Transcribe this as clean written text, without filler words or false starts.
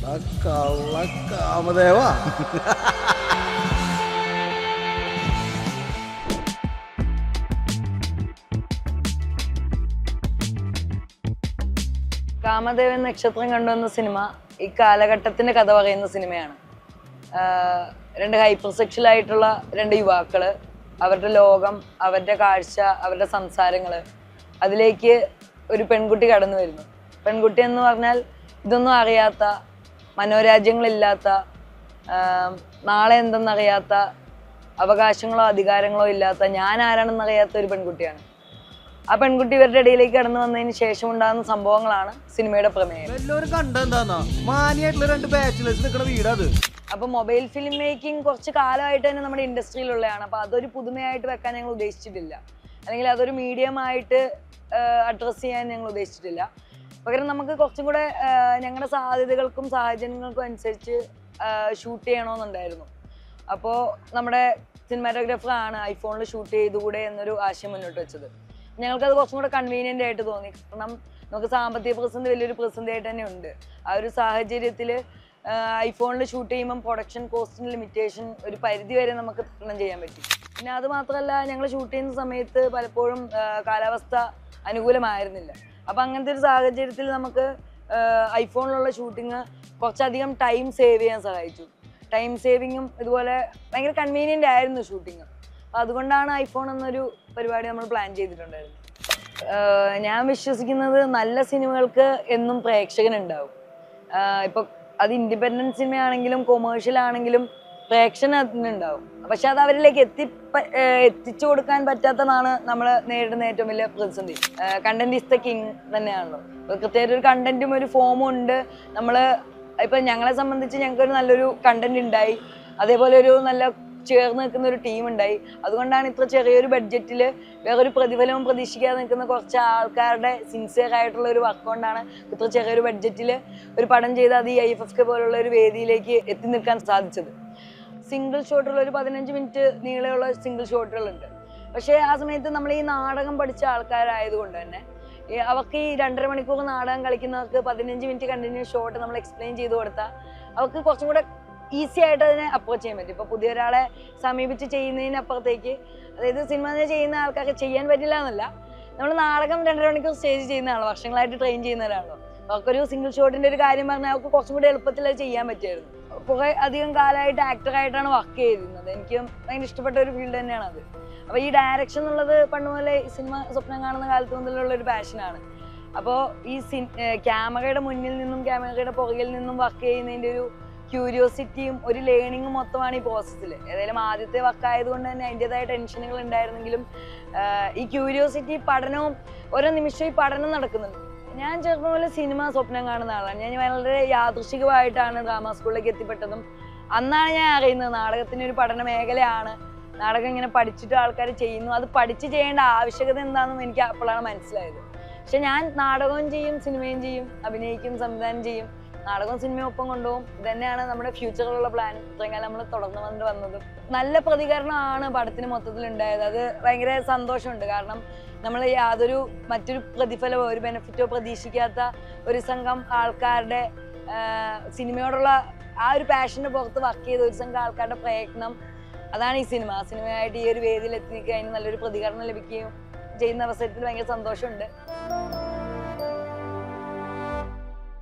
കാമദേവ കാമദേവൻ നക്ഷത്രം കണ്ടുവന്ന സിനിമ ഈ കാലഘട്ടത്തിന്റെ കഥ പറയുന്ന സിനിമയാണ്. രണ്ട് ഹൈപ്പർ സെക്ഷൽ ആയിട്ടുള്ള രണ്ട് യുവാക്കള്, അവരുടെ ലോകം, അവരുടെ കാഴ്ച, അവരുടെ സംസാരങ്ങള്, അതിലേക്ക് ഒരു പെൺകുട്ടി കടന്നു വരുന്നു. പെൺകുട്ടി എന്ന് പറഞ്ഞാൽ ഇതൊന്നും അറിയാത്ത, മനോരാജ്യങ്ങളില്ലാത്ത, നാളെ എന്തെന്നറിയാത്ത, അവകാശങ്ങളോ അധികാരങ്ങളോ ഇല്ലാത്ത, ഞാൻ ആരാണെന്നറിയാത്ത ഒരു പെൺകുട്ടിയാണ്. ആ പെൺകുട്ടി ഇവരുടെ ഇടയിലേക്ക് കടന്നു വന്നതിന് ശേഷം ഉണ്ടാകുന്ന സംഭവങ്ങളാണ് സിനിമയുടെ പ്രമേയം. എല്ലാവരും കണ്ടെന്താ മാനിയായിട്ടുള്ള രണ്ട് ബാച്ചിലേഴ്സ് നിൽക്കുന്ന വീടത്. അപ്പൊ മൊബൈൽ ഫിലിം മേക്കിംഗ് കുറച്ച് കാലമായിട്ട് തന്നെ നമ്മുടെ ഇൻഡസ്ട്രിയിലുള്ളതാണ്. അപ്പൊ അതൊരു പുതുമയായിട്ട് വെക്കാൻ ഞങ്ങൾ ഉദ്ദേശിച്ചിട്ടില്ല, അല്ലെങ്കിൽ അതൊരു മീഡിയം ആയിട്ട് അഡ്രസ്സ് ചെയ്യാൻ ഞങ്ങൾ ഉദ്ദേശിച്ചിട്ടില്ല. പകരം നമുക്ക് കുറച്ചും കൂടെ ഞങ്ങളുടെ സാധ്യതകൾക്കും സാഹചര്യങ്ങൾക്കും അനുസരിച്ച് ഷൂട്ട് ചെയ്യണമെന്നുണ്ടായിരുന്നു. അപ്പോൾ നമ്മുടെ സിനിമാറ്റോഗ്രാഫറാണ് ഐഫോണിൽ ഷൂട്ട് ചെയ്തുകൂടെ എന്നൊരു ആശയം മുന്നോട്ട് വെച്ചത്. ഞങ്ങൾക്കത് കുറച്ചും കൂടെ കൺവീനിയൻ്റ് ആയിട്ട് തോന്നി. കാരണം നമുക്ക് സാമ്പത്തിക പ്രതിസന്ധി വലിയൊരു പ്രതിസന്ധി ആയിട്ട് തന്നെ ഉണ്ട്. ആ ഒരു സാഹചര്യത്തിൽ ഐഫോണിൽ ഷൂട്ട് ചെയ്യുമ്പം പ്രൊഡക്ഷൻ കോസ്റ്റിന് ലിമിറ്റേഷൻ ഒരു പരിധി വരെ നമുക്ക് തരണം ചെയ്യാൻ പറ്റി. പിന്നെ അത് മാത്രമല്ല, ഞങ്ങൾ ഷൂട്ട് ചെയ്യുന്ന സമയത്ത് പലപ്പോഴും കാലാവസ്ഥ അനുകൂലമായിരുന്നില്ല. അപ്പം അങ്ങനത്തെ ഒരു സാഹചര്യത്തിൽ നമുക്ക് ഐഫോണിലുള്ള ഷൂട്ടിങ് കുറച്ചധികം ടൈം സേവ് ചെയ്യാൻ സഹായിച്ചു. ടൈം സേവിങ്ങും ഇതുപോലെ ഭയങ്കര കൺവീനിയൻ്റ് ആയിരുന്നു ഷൂട്ടിങ്. അതുകൊണ്ടാണ് ഐഫോൺ എന്നൊരു പരിപാടി നമ്മൾ പ്ലാൻ ചെയ്തിട്ടുണ്ടായിരുന്നു. ഞാൻ വിശ്വസിക്കുന്നത് നല്ല സിനിമകൾക്ക് എന്നും പ്രേക്ഷകനുണ്ടാവും. ഇപ്പൊ അത് ഇൻഡിപെൻഡൻറ്റ് സിനിമയാണെങ്കിലും കൊമേഴ്ഷ്യൽ ആണെങ്കിലും പ്രേക്ഷകന് അതിനുണ്ടാവും. പക്ഷെ അത് അവരിലേക്ക് എത്തിച്ചു കൊടുക്കാൻ പറ്റാത്തതാണ് നമ്മൾ നേരിടുന്ന ഏറ്റവും വലിയ പ്രതിസന്ധി. കണ്ടന്റ് ഈസ് ദ കിങ് തന്നെയാണല്ലോ. കൃത്യമായിട്ട് ഒരു കണ്ടന്റും ഒരു ഫോമും ഉണ്ട്. ഇപ്പൊ ഞങ്ങളെ സംബന്ധിച്ച് ഞങ്ങൾക്കൊരു നല്ലൊരു കണ്ടന്റ് ഉണ്ടായി, അതേപോലെ ഒരു നല്ല ചേർന്ന് നിൽക്കുന്ന ഒരു ടീം ഉണ്ടായി. അതുകൊണ്ടാണ് ഇത്ര ചെറിയൊരു ബഡ്ജറ്റിൽ വേറൊരു പ്രതിഫലവും പ്രതീക്ഷിക്കാതെ നിൽക്കുന്ന കുറച്ച് ആൾക്കാരുടെ സിൻസിയർ ആയിട്ടുള്ള ഒരു വർക്ക് കൊണ്ടാണ് ഇത്ര ചെറിയൊരു ബഡ്ജറ്റിൽ ഒരു പടം ചെയ്ത് അത് ഈ IFFK പോലുള്ള ഒരു വേദിയിലേക്ക് എത്തി നിൽക്കാൻ സാധിച്ചത്. സിംഗിൾ ഷോട്ടുള്ള ഒരു 15 മിനിറ്റ് നീളമുള്ള സിംഗിൾ ഷോട്ടുകളുണ്ട്. പക്ഷേ ആ സമയത്ത് നമ്മൾ ഈ നാടകം പഠിച്ച ആൾക്കാരായതുകൊണ്ട് തന്നെ അവർക്ക് ഈ 2.5 മണിക്കൂർ നാടകം കളിക്കുന്നവർക്ക് 15 മിനിറ്റ് കണ്ടിന്യൂസ് ഷോട്ട് നമ്മൾ എക്സ്പ്ലെയിൻ ചെയ്ത് കൊടുത്താൽ അവർക്ക് കുറച്ചും കൂടെ ഈസി ആയിട്ട് അതിനെ അപ്രോച്ച് ചെയ്യാൻ പറ്റും. ഇപ്പോൾ പുതിയ ഒരാളെ സമീപിച്ച് ചെയ്യുന്നതിനപ്പുറത്തേക്ക്, അതായത് സിനിമ ചെയ്യുന്ന ആൾക്കാർക്ക് ചെയ്യാൻ പറ്റില്ല എന്നല്ല, നമ്മൾ നാടകം 2.5 മണിക്കൂർ സ്റ്റേജ് ചെയ്യുന്നതാണല്ലോ, വർഷങ്ങളായിട്ട് ട്രെയിൻ ചെയ്യുന്നവരാണല്ലോ. അവർക്കൊരു സിംഗിൾ ഷോട്ടിൻ്റെ ഒരു കാര്യം പറഞ്ഞാൽ അവർക്ക് കുറച്ചും കൂടി എളുപ്പത്തിൽ അത് ചെയ്യാൻ പറ്റുമായിരുന്നു. കുറേ അധികം കാലമായിട്ട് ആക്ടറായിട്ടാണ് വർക്ക് ചെയ്തിരുന്നത്. എനിക്ക് ഭയങ്കര ഇഷ്ടപ്പെട്ട ഒരു ഫീൽഡ് തന്നെയാണ് അത്. അപ്പോൾ ഈ ഡയറക്ഷൻ എന്നുള്ളത് പണ്ട് മുതലേ സിനിമ സ്വപ്നം കാണുന്ന കാലത്ത് മുതലുള്ള ഒരു പാഷനാണ്. അപ്പോൾ ഈ ക്യാമറയുടെ മുന്നിൽ നിന്നും ക്യാമറയുടെ പുറകിൽ നിന്നും വർക്ക് ചെയ്യുന്നതിൻ്റെ ഒരു ക്യൂരിയോസിറ്റിയും ഒരു ലേണിങ്ങും മൊത്തമാണ് ഈ പ്രോസസ്സിൽ. ഏതായാലും ആദ്യത്തെ വർക്ക് ആയതുകൊണ്ട് തന്നെ അതിൻ്റെതായ ടെൻഷനുകൾ ഉണ്ടായിരുന്നെങ്കിലും ഈ ക്യൂരിയോസിറ്റി, പഠനവും ഓരോ നിമിഷവും ഈ പഠനം നടക്കുന്നുണ്ട്. ഞാൻ ചെറുപ്പം പോലെ സിനിമ സ്വപ്നം കാണുന്ന ആളാണ്. ഞാൻ വളരെ യാദൃശ്ചികമായിട്ടാണ് ഡ്രാമ സ്കൂളിലേക്ക് എത്തിപ്പെട്ടതും. അന്നാണ് ഞാൻ അറിയുന്നത് നാടകത്തിൻ്റെ ഒരു പഠന മേഖലയാണ്. നാടകം ഇങ്ങനെ പഠിച്ചിട്ട് ആൾക്കാർ ചെയ്യുന്നു, അത് പഠിച്ച് ചെയ്യേണ്ട ആവശ്യകത എന്താണെന്നും എനിക്ക് അപ്പോഴാണ് മനസ്സിലായത്. പക്ഷെ ഞാൻ നാടകവും ചെയ്യും, സിനിമയും ചെയ്യും, അഭിനയിക്കും, സംവിധാനം ചെയ്യും, നാടകവും സിനിമയും ഒപ്പം കൊണ്ടുപോകും. ഇത് തന്നെയാണ് നമ്മുടെ ഫ്യൂച്ചറിലുള്ള പ്ലാൻ. ഇത്രയും കാലം നമ്മൾ തുടർന്നു വന്നതും. നല്ല പ്രതികരണമാണ് പടത്തിന് മൊത്തത്തിൽ ഉണ്ടായത്. അത് ഭയങ്കര സന്തോഷമുണ്ട്. കാരണം നമ്മൾ മറ്റൊരു പ്രതിഫലമോ ഒരു ബെനിഫിറ്റോ പ്രതീക്ഷിക്കാത്ത ഒരു സംഘം ആൾക്കാരുടെ സിനിമയോടുള്ള ആ ഒരു പാഷന് പുറത്ത് വർക്ക് ചെയ്ത ഒരു സംഘം ആൾക്കാരുടെ പ്രയത്നം, അതാണ് ഈ സിനിമയായിട്ട് ഈ ഒരു വേദിയിൽ എത്തി നിൽക്കുക, അതിന് നല്ലൊരു പ്രതികരണം ലഭിക്കുകയും ചെയ്യുന്ന അവസരത്തിൽ ഭയങ്കര സന്തോഷമുണ്ട്.